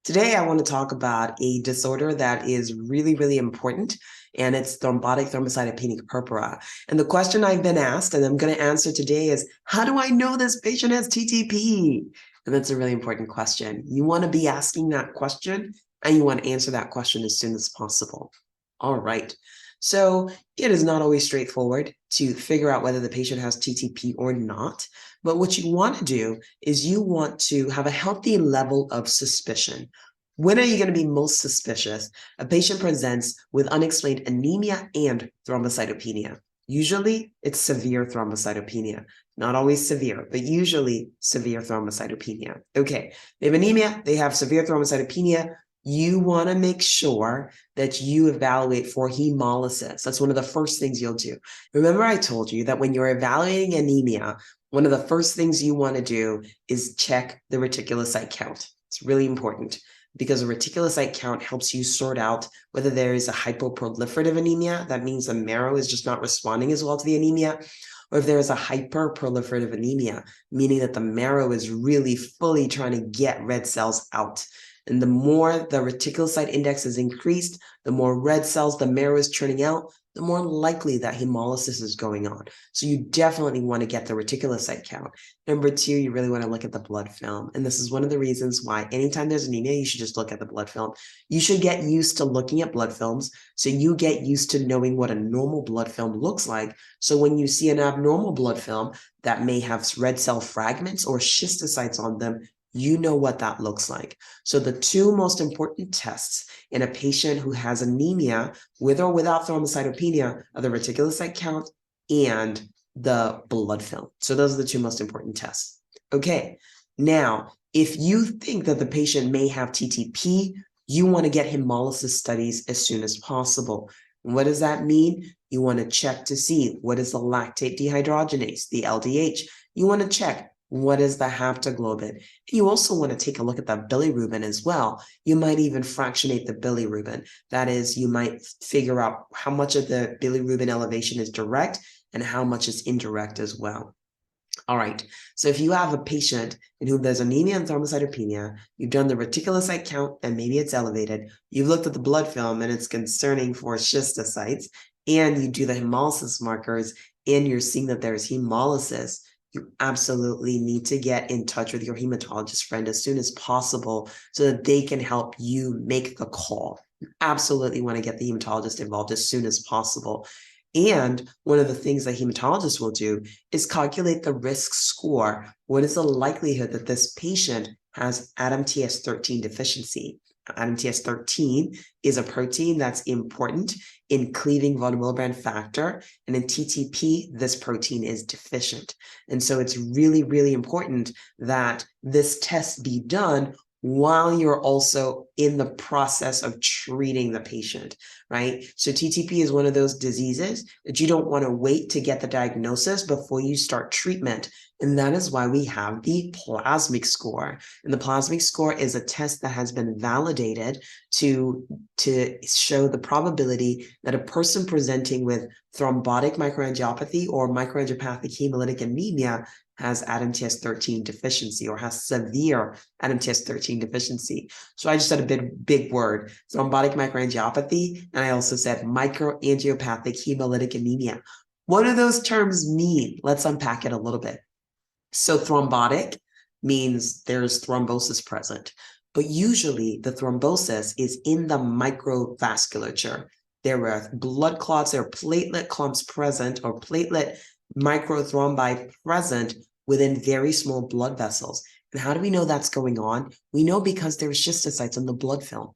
Today, I want to talk about a disorder that is really, really important, and it's thrombotic thrombocytopenic purpura. And the question I've been asked, and I'm going to answer today, is how do I know this patient has TTP? And that's a really important question. You want to be asking that question, and you want to answer that question as soon as possible. All right. So it is not always straightforward to figure out whether the patient has TTP or not. But what you want to do is you want to have a healthy level of suspicion. When are you going to be most suspicious? A patient presents with unexplained anemia and thrombocytopenia. Usually, it's severe thrombocytopenia. Not always severe, but usually severe thrombocytopenia. Okay, they have anemia, they have severe thrombocytopenia. You want to make sure that you evaluate for hemolysis. That's one of the first things you'll do. Remember, I told you that when you're evaluating anemia, one of the first things you want to do is check the reticulocyte count. It's really important because a reticulocyte count helps you sort out whether there is a hypoproliferative anemia. That means the marrow is just not responding as well to the anemia. Or if there is a hyperproliferative anemia, meaning that the marrow is really fully trying to get red cells out. And the more the reticulocyte index is increased, the more red cells the marrow is churning out, the more likely that hemolysis is going on. So you definitely want to get the reticulocyte count. Number two, you really want to look at the blood film. And this is one of the reasons why anytime there's anemia, you should just look at the blood film. You should get used to looking at blood films so you get used to knowing what a normal blood film looks like. So when you see an abnormal blood film that may have red cell fragments or schistocytes on them, you know what that looks like. So the two most important tests in a patient who has anemia with or without thrombocytopenia are the reticulocyte count and the blood film. So those are the two most important tests. Okay, now, if you think that the patient may have TTP, you want to get hemolysis studies as soon as possible. What does that mean? You want to check to see what is the lactate dehydrogenase, the LDH. You want to check what is the haptoglobin. You also want to take a look at the bilirubin as well. You might even fractionate the bilirubin. That is, you might figure out how much of the bilirubin elevation is direct and how much is indirect as well. All right, so if you have a patient in whom there's anemia and thrombocytopenia, you've done the reticulocyte count and maybe it's elevated, you've looked at the blood film and it's concerning for schistocytes, and you do the hemolysis markers and you're seeing that there's hemolysis, you absolutely need to get in touch with your hematologist friend as soon as possible so that they can help you make the call. You absolutely want to get the hematologist involved as soon as possible. And one of the things that hematologists will do is calculate the risk score. What is the likelihood that this patient has ADAMTS13 deficiency? ADAMTS13 is a protein that's important in cleaving von Willebrand factor, and in TTP, this protein is deficient. And so it's really, really important that this test be done while you're also in the process of treating the patient, right? So TTP is one of those diseases that you don't want to wait to get the diagnosis before you start treatment. And that is why we have the PLASMIC score. And the PLASMIC score is a test that has been validated to show the probability that a person presenting with thrombotic microangiopathy or microangiopathic hemolytic anemia has ADAMTS13 deficiency or has severe ADAMTS13 deficiency. So I just said a big word, thrombotic microangiopathy, and I also said microangiopathic hemolytic anemia. What do those terms mean? Let's unpack it a little bit. So thrombotic means there's thrombosis present, but usually the thrombosis is in the microvasculature. There are blood clots, there are platelet clumps present or platelet microthrombi present within very small blood vessels. And how do we know that's going on? We know because there are schistocytes on the blood film.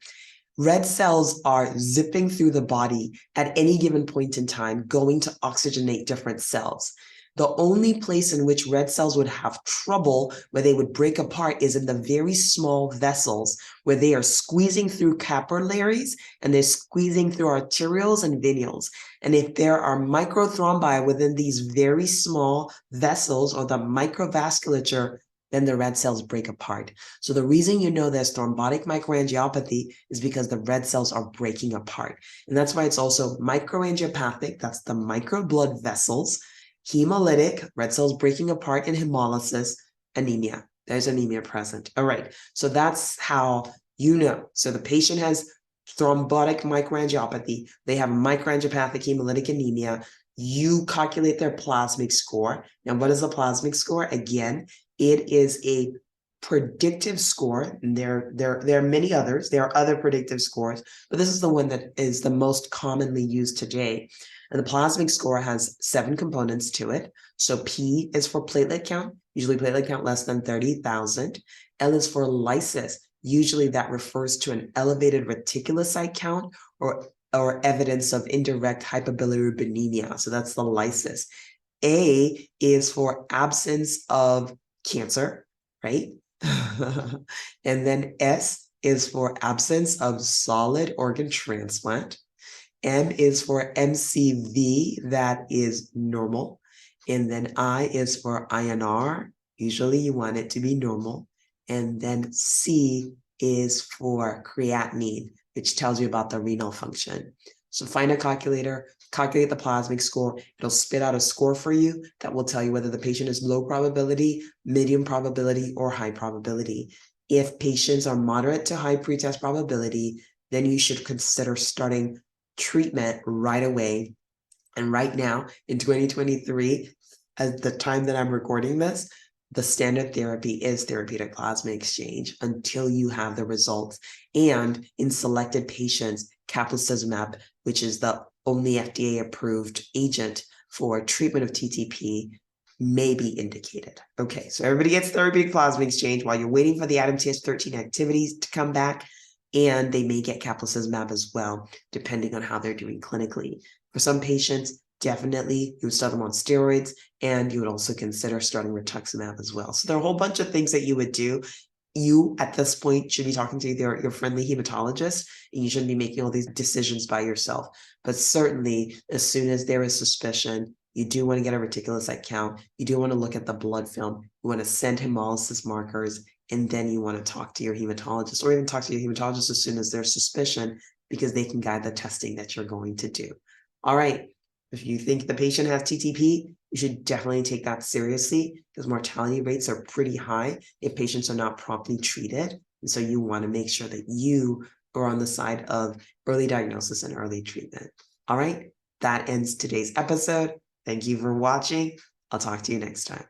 Red cells are zipping through the body at any given point in time, going to oxygenate different cells. The only place in which red cells would have trouble, where they would break apart, is in the very small vessels where they are squeezing through capillaries and they're squeezing through arterioles and venules. And if there are microthrombi within these very small vessels or the microvasculature, then the red cells break apart. So the reason you know there's thrombotic microangiopathy is because the red cells are breaking apart. And that's why it's also microangiopathic, that's the micro blood vessels, hemolytic, red cells breaking apart, and hemolysis, anemia. There's anemia present. All right, so that's how you know. So the patient has thrombotic microangiopathy. They have microangiopathic hemolytic anemia. You calculate their plasmic score. Now, what is a plasmic score? Again, it is a predictive score. And there are many others. There are other predictive scores, but this is the one that is the most commonly used today. And the plasmic score has 7 components to it. So P is for platelet count, usually platelet count less than 30,000. L is for lysis. Usually that refers to an elevated reticulocyte count or evidence of indirect hypobilirubinemia. So that's the lysis. A is for absence of cancer, right? And then S is for absence of solid organ transplant. M is for MCV, that is normal. And then I is for INR. Usually you want it to be normal. And then C is for creatinine, which tells you about the renal function. So find a calculator, calculate the plasmic score. It'll spit out a score for you that will tell you whether the patient is low probability, medium probability, or high probability. If patients are moderate to high pretest probability, then you should consider starting treatment right away. And right now in 2023, at the time that I'm recording this, the standard therapy is therapeutic plasma exchange until you have the results. And in selected patients, caplacizumab, which is the only FDA-approved agent for treatment of TTP, may be indicated. Okay, so everybody gets therapeutic plasma exchange while you're waiting for the ADAMTS13 activities to come back, and they may get caplacizumab as well, depending on how they're doing clinically. For some patients, definitely you would start them on steroids, and you would also consider starting rituximab as well. So there are a whole bunch of things that you would do. You, at this point, should be talking to your friendly hematologist, and you shouldn't be making all these decisions by yourself. But certainly, as soon as there is suspicion, you do want to get a reticulocyte count. You do want to look at the blood film. You want to send hemolysis markers, and then you want to talk to your hematologist, or even talk to your hematologist as soon as there's suspicion, because they can guide the testing that you're going to do. All right. If you think the patient has TTP, you should definitely take that seriously, because mortality rates are pretty high if patients are not promptly treated. And so you want to make sure that you are on the side of early diagnosis and early treatment. All right, that ends today's episode. Thank you for watching. I'll talk to you next time.